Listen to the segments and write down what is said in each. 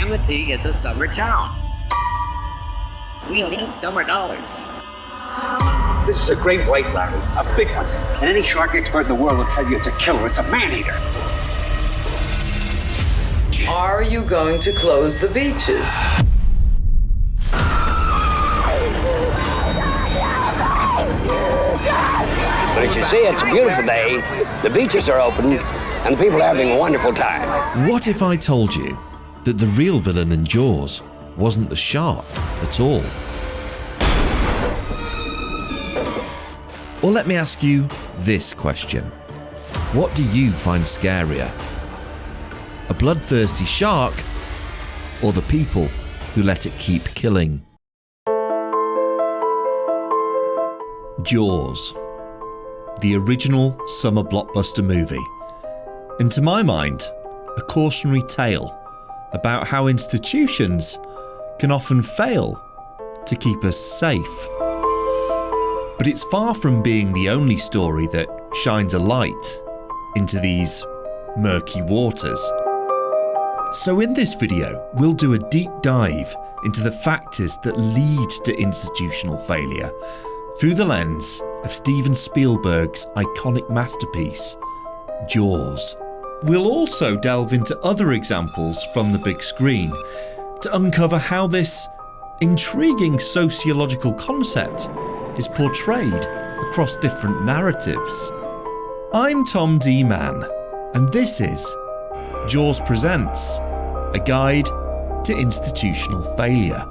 Amity is a summer town. We need summer dollars. This is a great white, Larry. A big one. And any shark expert in the world will tell you it's a killer. It's a man-eater. Are you going to close the beaches? But as you see, it's a beautiful day. The beaches are open, and the people are having a wonderful time. What if I told you that the real villain in Jaws wasn't the shark at all? Or let me ask you this question. What do you find scarier? A bloodthirsty shark, or the people who let it keep killing? Jaws, the original summer blockbuster movie. And to my mind, a cautionary tale about how institutions can often fail to keep us safe. But it's far from being the only story that shines a light into these murky waters. So in this video, we'll do a deep dive into the factors that lead to institutional failure through the lens of Steven Spielberg's iconic masterpiece, Jaws. We'll also delve into other examples from the big screen to uncover how this intriguing sociological concept is portrayed across different narratives. I'm Tom D. Mann, and this is Jaws Presents, a guide to institutional failure.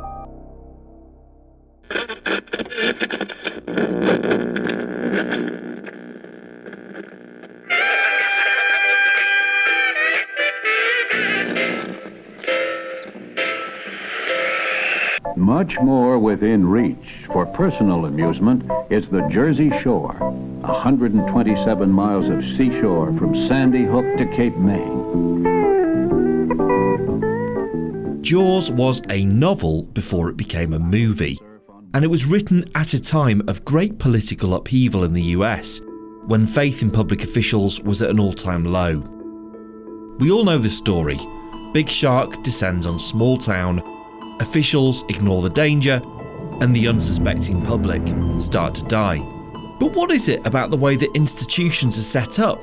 Much more within reach for personal amusement is the Jersey Shore, 127 miles of seashore from Sandy Hook to Cape May. Jaws was a novel before it became a movie, and it was written at a time of great political upheaval in the US, when faith in public officials was at an all-time low. We all know the story. Big shark descends on small town, officials ignore the danger, and the unsuspecting public start to die. But what is it about the way that institutions are set up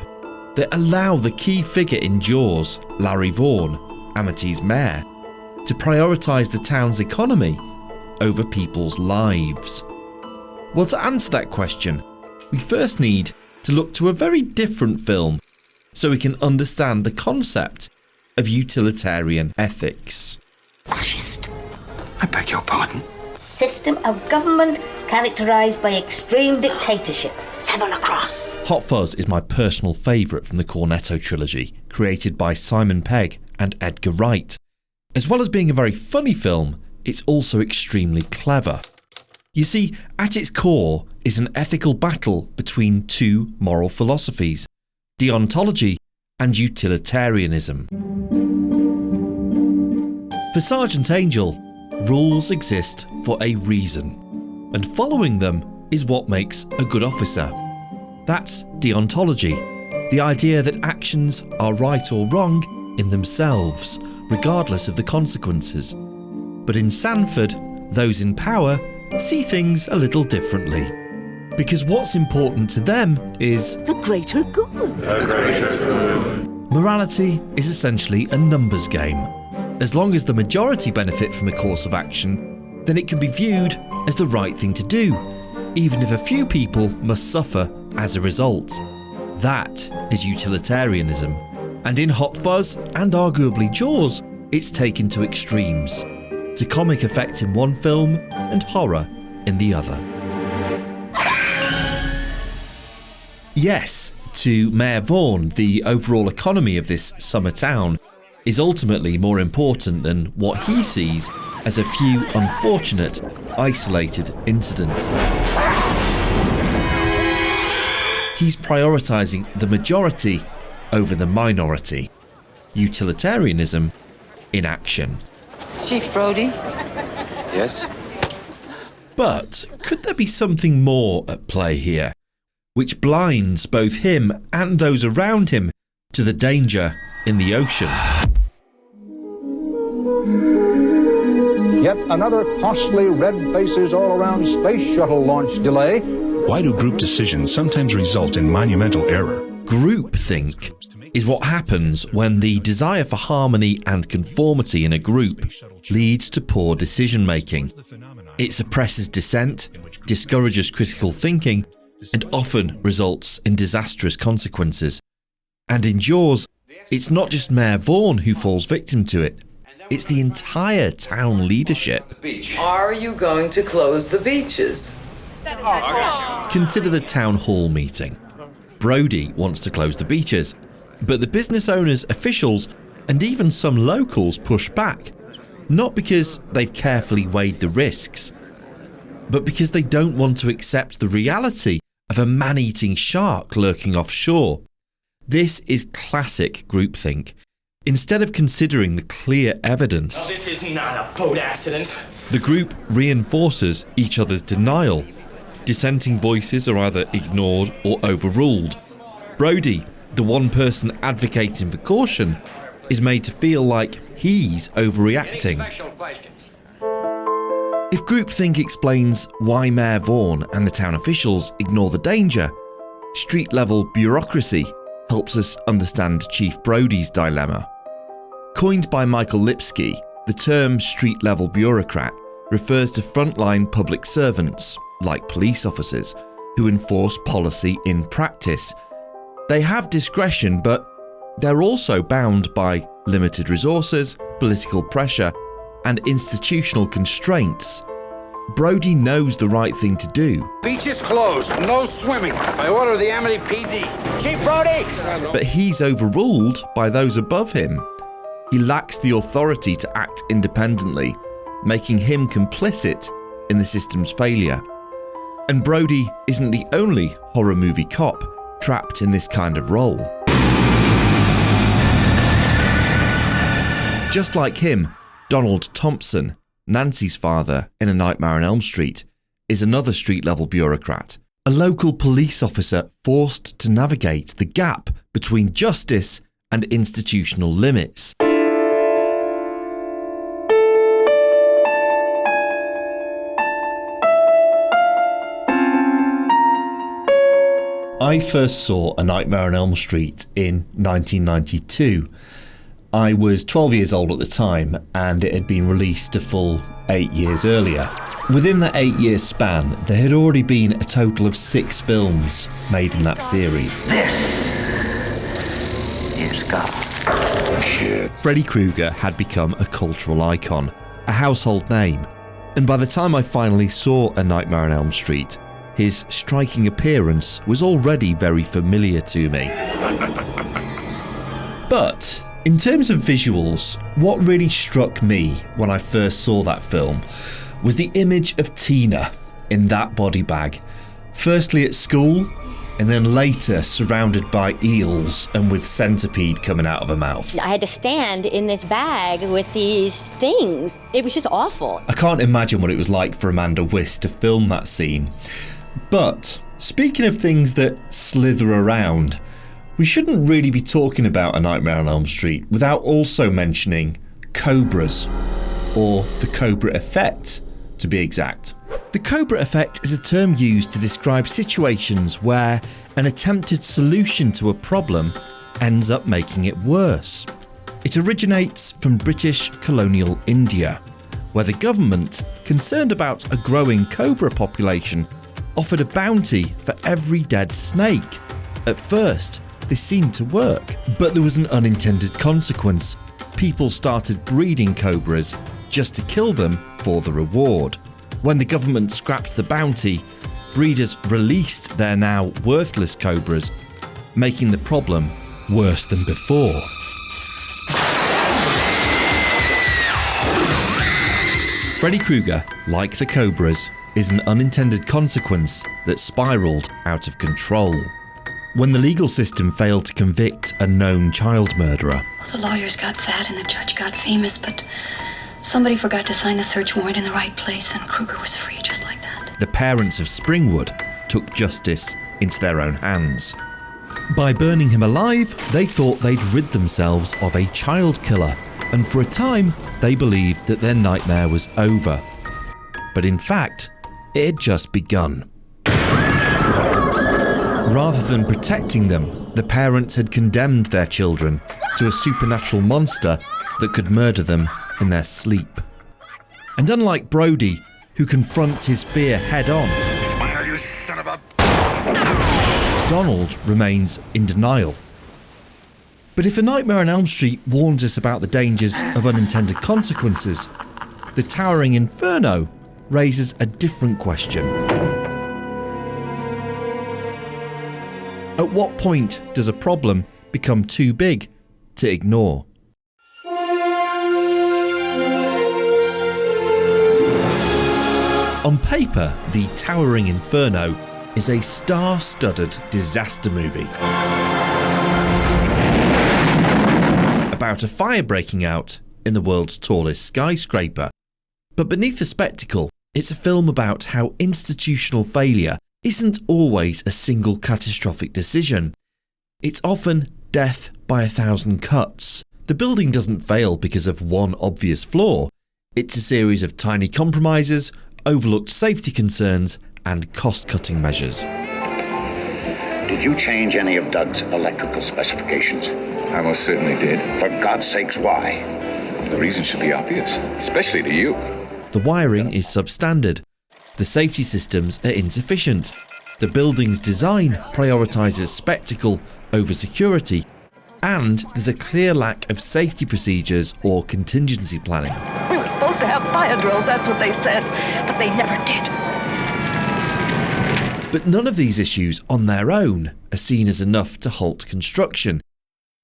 that allow the key figure in Jaws, Larry Vaughn, Amity's mayor, to prioritise the town's economy over people's lives? Well, to answer that question, we first need to look to a very different film so we can understand the concept of utilitarian ethics. Fascist. I beg your pardon? System of government characterised by extreme dictatorship. 7 across. Hot Fuzz is my personal favourite from the Cornetto trilogy, created by Simon Pegg and Edgar Wright. As well as being a very funny film, it's also extremely clever. You see, at its core is an ethical battle between two moral philosophies, deontology and utilitarianism. For Sergeant Angel, rules exist for a reason, and following them is what makes a good officer. That's deontology, the idea that actions are right or wrong in themselves, regardless of the consequences. But in Sanford, those in power see things a little differently, because what's important to them is The greater good. The greater good. morality is essentially a numbers game. As long as the majority benefit from a course of action, then it can be viewed as the right thing to do, even if a few people must suffer as a result. That is utilitarianism. And in Hot Fuzz, and arguably Jaws, it's taken to extremes, to comic effect in one film and horror in the other. Yes, to Mayor Vaughn, the overall economy of this summer town is ultimately more important than what he sees as a few unfortunate, isolated incidents. He's prioritising the majority over the minority. Utilitarianism in action. Chief Brody? Yes? But could there be something more at play here, which blinds both him and those around him to the danger in the ocean? yet another costly red faces all around space shuttle launch delay. Why do group decisions sometimes result in monumental error? Groupthink is what happens when the desire for harmony and conformity in a group leads to poor decision making. It suppresses dissent, discourages critical thinking, and often results in disastrous consequences. And in Jaws, it's not just Mayor Vaughn who falls victim to it, it's the entire town leadership. Are you going to close the beaches? Consider the town hall meeting. Brody wants to close the beaches, but the business owners, officials, and even some locals push back, not because they've carefully weighed the risks, but because they don't want to accept the reality of a man-eating shark lurking offshore. This is classic groupthink. Instead of considering the clear evidence, this is not a boat accident. The group reinforces each other's denial. Dissenting voices are either ignored or overruled. Brody, the one person advocating for caution, is made to feel like he's overreacting. If groupthink explains why Mayor Vaughn and the town officials ignore the danger, street-level bureaucracy helps us understand Chief Brody's dilemma. Coined by Michael Lipsky, the term street-level bureaucrat refers to frontline public servants, like police officers, who enforce policy in practice. They have discretion, but they're also bound by limited resources, political pressure, and institutional constraints. Brody knows the right thing to do. Beach is closed. No swimming. By order of the Amity PD. Chief Brody! But he's overruled by those above him. He lacks the authority to act independently, making him complicit in the system's failure. And Brody isn't the only horror movie cop trapped in this kind of role. Just like him, Donald Thompson, Nancy's father in A Nightmare on Elm Street, is another street-level bureaucrat, a local police officer forced to navigate the gap between justice and institutional limits. I first saw A Nightmare on Elm Street in 1992. I was 12 years old at the time, and it had been released a full 8 years earlier. Within that 8-year span, there had already been a total of 6 films made in that series. This is God. Freddy Krueger had become a cultural icon, a household name, and by the time I finally saw A Nightmare on Elm Street, his striking appearance was already very familiar to me. But in terms of visuals, what really struck me when I first saw that film was the image of Tina in that body bag, firstly at school, and then later surrounded by eels and with centipede coming out of her mouth. I had to stand in this bag with these things. It was just awful. I can't imagine what it was like for Amanda Wiss to film that scene. But speaking of things that slither around, we shouldn't really be talking about A Nightmare on Elm Street without also mentioning cobras, or the Cobra Effect, to be exact. The Cobra Effect is a term used to describe situations where an attempted solution to a problem ends up making it worse. It originates from British colonial India, where the government, concerned about a growing cobra population, offered a bounty for every dead snake. At first, this seemed to work, but there was an unintended consequence. People started breeding cobras just to kill them for the reward. When the government scrapped the bounty, breeders released their now worthless cobras, making the problem worse than before. Freddy Krueger, like the cobras, is an unintended consequence that spiraled out of control. When the legal system failed to convict a known child murderer, The lawyers got fat and the judge got famous, but somebody forgot to sign the search warrant in the right place and Krueger was free just like that. the parents of Springwood took justice into their own hands. By burning him alive, they thought they'd rid themselves of a child killer, and for a time they believed that their nightmare was over. But in fact, it had just begun. Rather than protecting them, the parents had condemned their children to a supernatural monster that could murder them in their sleep. And unlike Brody, who confronts his fear head-on, Smile, you son of a... Donald remains in denial. But if A Nightmare on Elm Street warns us about the dangers of unintended consequences, The Towering Inferno raises a different question. At what point does a problem become too big to ignore? On paper, The Towering Inferno is a star-studded disaster movie about a fire breaking out in the world's tallest skyscraper. But beneath the spectacle, it's a film about how institutional failure isn't always a single catastrophic decision. It's often death by 1,000 cuts. The building doesn't fail because of one obvious flaw. It's a series of tiny compromises, overlooked safety concerns, and cost-cutting measures. Did you change any of Doug's electrical specifications? I most certainly did. For God's sakes, why? The reason should be obvious, especially to you. The wiring is substandard. The safety systems are insufficient. The building's design prioritises spectacle over security. And there's a clear lack of safety procedures or contingency planning. We were supposed to have fire drills, that's what they said, but they never did. But none of these issues on their own are seen as enough to halt construction.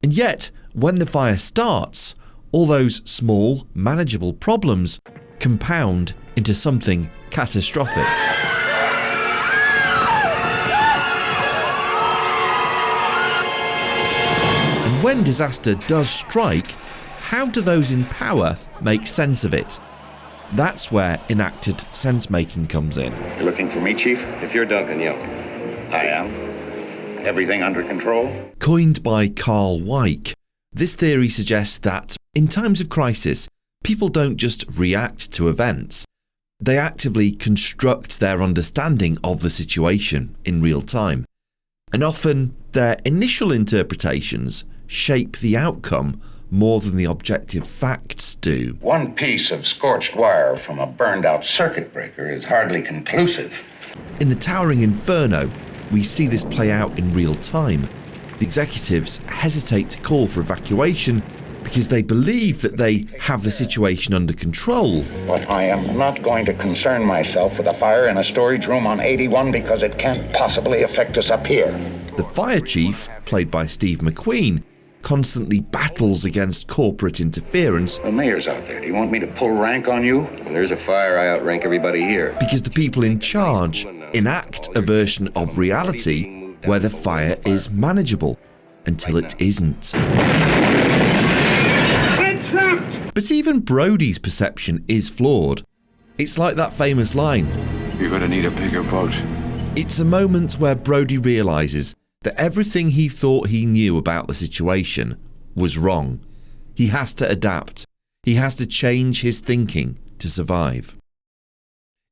And yet, when the fire starts, all those small, manageable problems compound into something catastrophic. And when disaster does strike, how do those in power make sense of it? That's where Enacted Sensemaking comes in. You're looking for me, Chief? If you're Duncan, yo. I am. Everything under control? Coined by Karl Weick, this theory suggests that, in times of crisis, people don't just react to events. They actively construct their understanding of the situation in real time. And often, their initial interpretations shape the outcome more than the objective facts do. One piece of scorched wire from a burned-out circuit breaker is hardly conclusive. In The Towering Inferno, we see this play out in real time. The executives hesitate to call for evacuation because they believe that they have the situation under control. But I am not going to concern myself with a fire in a storage room on 81 because it can't possibly affect us up here. The fire chief, played by Steve McQueen, constantly battles against corporate interference. The mayor's out there. Do you want me to pull rank on you? When there's a fire, I outrank everybody here. Because the people in charge enact a version of reality where the fire is manageable until it isn't. But even Brody's perception is flawed. It's like that famous line, "You're gonna need a bigger boat." It's a moment where Brody realises that everything he thought he knew about the situation was wrong. He has to adapt. He has to change his thinking to survive.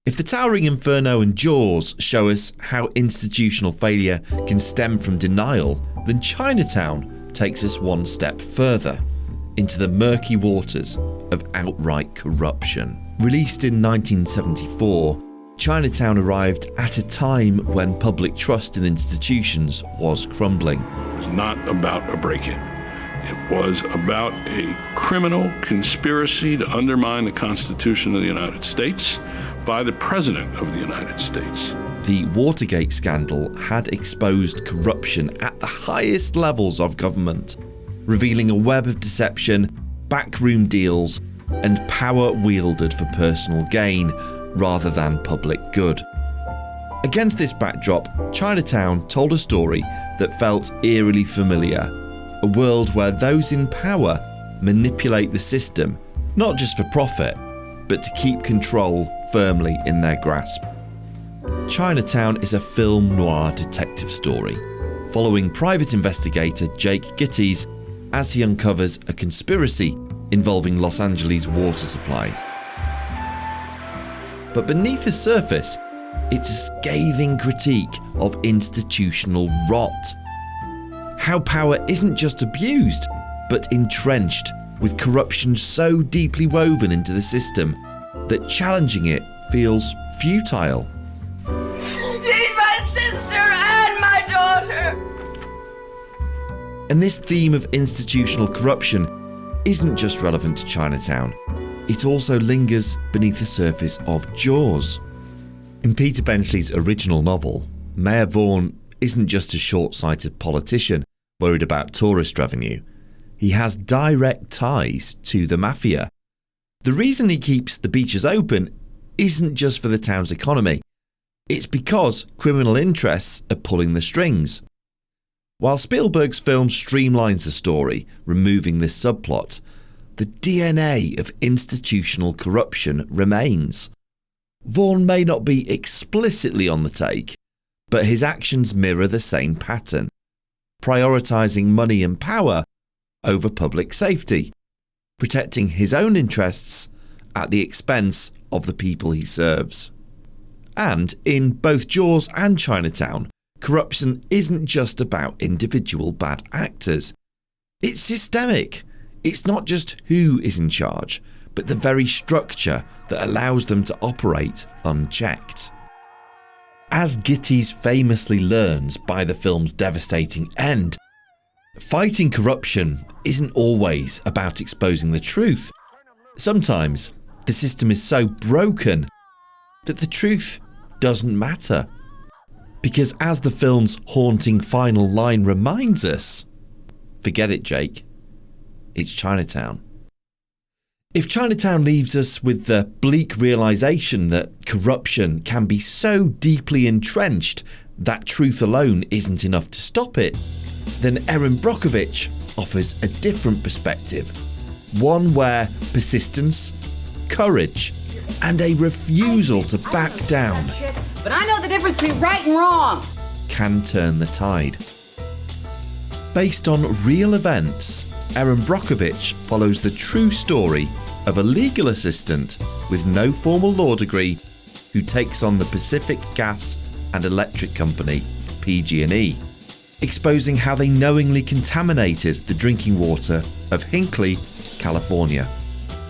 If The Towering Inferno and Jaws show us how institutional failure can stem from denial, then Chinatown takes us one step further, into the murky waters of outright corruption. Released in 1974, Chinatown arrived at a time when public trust in institutions was crumbling. It was not about a break-in. It was about a criminal conspiracy to undermine the Constitution of the United States by the President of the United States. The Watergate scandal had exposed corruption at the highest levels of government, revealing a web of deception, backroom deals, and power wielded for personal gain rather than public good. Against this backdrop, Chinatown told a story that felt eerily familiar, a world where those in power manipulate the system, not just for profit, but to keep control firmly in their grasp. Chinatown is a film noir detective story, following private investigator Jake Gittes as he uncovers a conspiracy involving Los Angeles' water supply. But beneath the surface, it's a scathing critique of institutional rot. How power isn't just abused, but entrenched, with corruption so deeply woven into the system that challenging it feels futile. She's my sister and my daughter! And this theme of institutional corruption isn't just relevant to Chinatown, it also lingers beneath the surface of Jaws. In Peter Benchley's original novel, Mayor Vaughn isn't just a short-sighted politician worried about tourist revenue. He has direct ties to the Mafia. The reason he keeps the beaches open isn't just for the town's economy, it's because criminal interests are pulling the strings. While Spielberg's film streamlines the story, removing this subplot, the DNA of institutional corruption remains. Vaughn may not be explicitly on the take, but his actions mirror the same pattern, prioritising money and power over public safety, protecting his own interests at the expense of the people he serves. And in both Jaws and Chinatown, corruption isn't just about individual bad actors. It's systemic. It's not just who is in charge, but the very structure that allows them to operate unchecked. As Gittes famously learns by the film's devastating end, fighting corruption isn't always about exposing the truth. Sometimes the system is so broken that the truth doesn't matter. Because as the film's haunting final line reminds us, forget it, Jake. It's Chinatown. If Chinatown leaves us with the bleak realisation that corruption can be so deeply entrenched that truth alone isn't enough to stop it, then Erin Brockovich offers a different perspective. One where persistence, courage, and a refusal to back down But I know the difference between right and wrong. can turn the tide. Based on real events, Erin Brockovich follows the true story of a legal assistant with no formal law degree who takes on the Pacific Gas and Electric Company, PG&E, exposing how they knowingly contaminated the drinking water of Hinckley, California.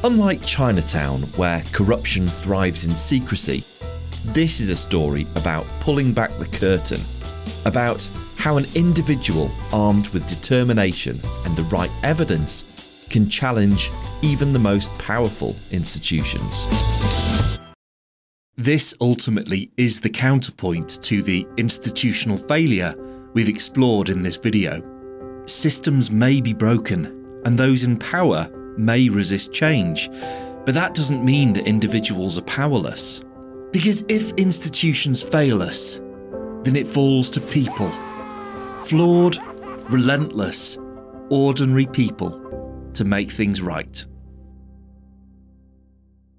Unlike Chinatown, where corruption thrives in secrecy, this is a story about pulling back the curtain, about how an individual armed with determination and the right evidence can challenge even the most powerful institutions. This ultimately is the counterpoint to the institutional failure we've explored in this video. Systems may be broken, and those in power may resist change, but that doesn't mean that individuals are powerless. Because if institutions fail us, then it falls to people. Flawed, relentless, ordinary people to make things right.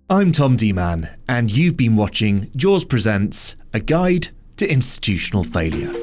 I'm Tom D-Man, and you've been watching Jaws Presents, a guide to institutional failure.